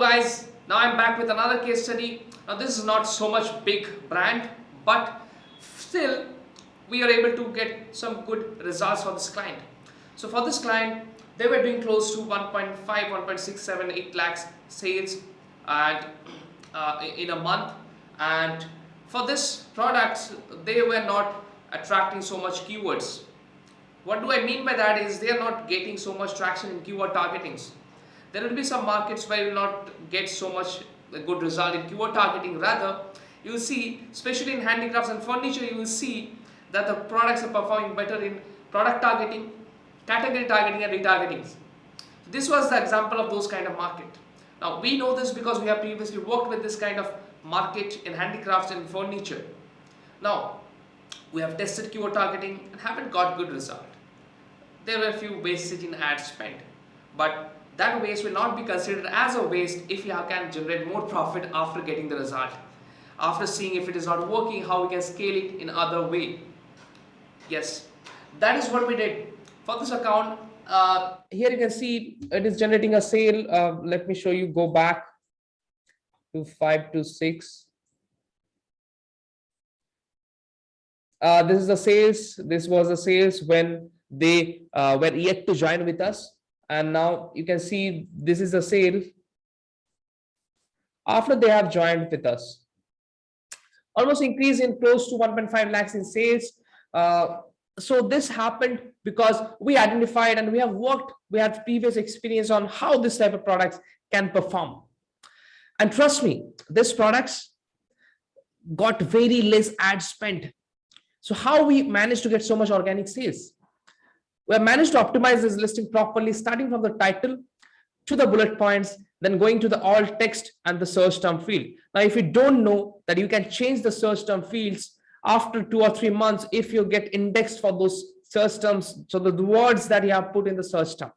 guys, now I'm back with another case study. Now this is not so much big brand, but still we are able to get some good results for this client. So for this client, they were doing close to 1.5, 1.678 lakhs sales and in a month, and for this product they were not attracting so much keywords. What do I mean by that is they are not getting so much traction in keyword targetings. There will be some markets where you will not get so much good result in keyword targeting. Rather, you will see, especially in handicrafts and furniture, you will see that the products are performing better in product targeting, category targeting and retargeting. This was the example of those kind of market. Now we know this because we have previously worked with this kind of market in handicrafts and furniture. Now we have tested keyword targeting and haven't got good result. There were a few wasted in ad spend, but that waste will not be considered as a waste if you can generate more profit after getting the result. After seeing if it is not working, how we can scale it in other way. Yes, that is what we did for this account. Here you can see it is generating a sale. Let me show you, go back to 526. This is the sales. This was the sales when they were yet to join with us. And now you can see this is a sale after they have joined with us. Almost increase in close to 1.5 lakhs in sales. So this happened because we identified and we have worked, we had previous experience on how this type of products can perform. And trust me, this products got very less ad spend. So how we managed to get so much organic sales? We have managed to optimize this listing properly, starting from the title to the bullet points, then going to the alt text and the search term field. Now, if you don't know that you can change the search term fields after 2 or 3 months, if you get indexed for those search terms, so the words that you have put in the search term,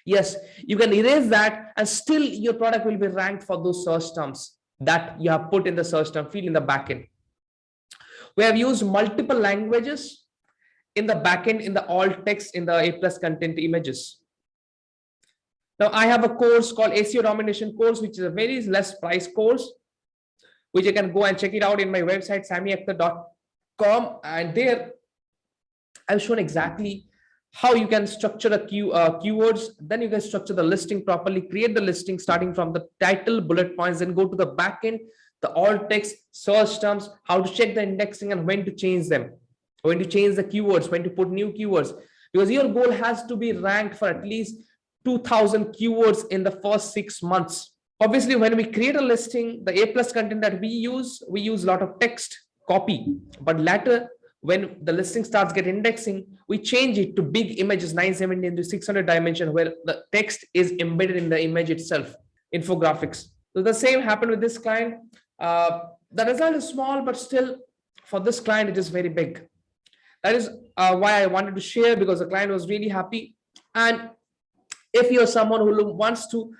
yes, you can erase that and still your product will be ranked for those search terms that you have put in the search term field in the backend. We have used multiple languages in the backend, in the alt text, in the A+ content images. Now I have a course called SEO domination course, which is a very less price course, which you can go and check it out in my website sammyakhtar.com, and there I've shown exactly how you can structure the keywords. Then you can structure the listing properly, create the listing starting from the title, bullet points, then go to the backend, the alt text, search terms, how to check the indexing and when to change them, when to change the keywords, when to put new keywords, because your goal has to be ranked for at least 2000 keywords in the first 6 months. Obviously, when we create a listing, the A+ content that we use a lot of text copy, but later when the listing starts get indexing, we change it to big images, 970 into 600 dimension, where the text is embedded in the image itself, infographics. So the same happened with this client. The result is small, but still for this client, it is very big. That is why I wanted to share, because the client was really happy. And if you're someone who wants to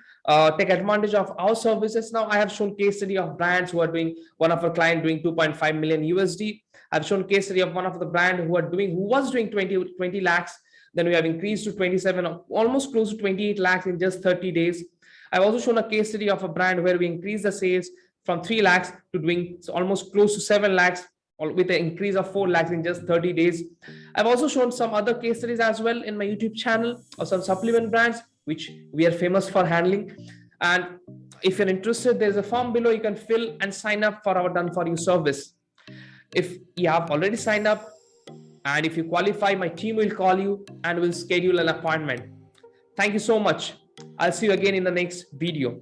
take advantage of our services, now I have shown case study of brands who are doing, one of our client doing 2.5 million USD. I've shown case study of one of the brand who was doing 20 lakhs. Then we have increased to 27, almost close to 28 lakhs in just 30 days. I've also shown a case study of a brand where we increased the sales from 3 lakhs to doing almost close to 7 lakhs with an increase of 4 lakhs in just 30 days. I've also shown some other case studies as well in my YouTube channel of some supplement brands, which we are famous for handling. And if you're interested, there's a form below you can fill and sign up for our done for you service. If you have already signed up and if you qualify, my team will call you and will schedule an appointment. Thank you so much. I'll see you again in the next video.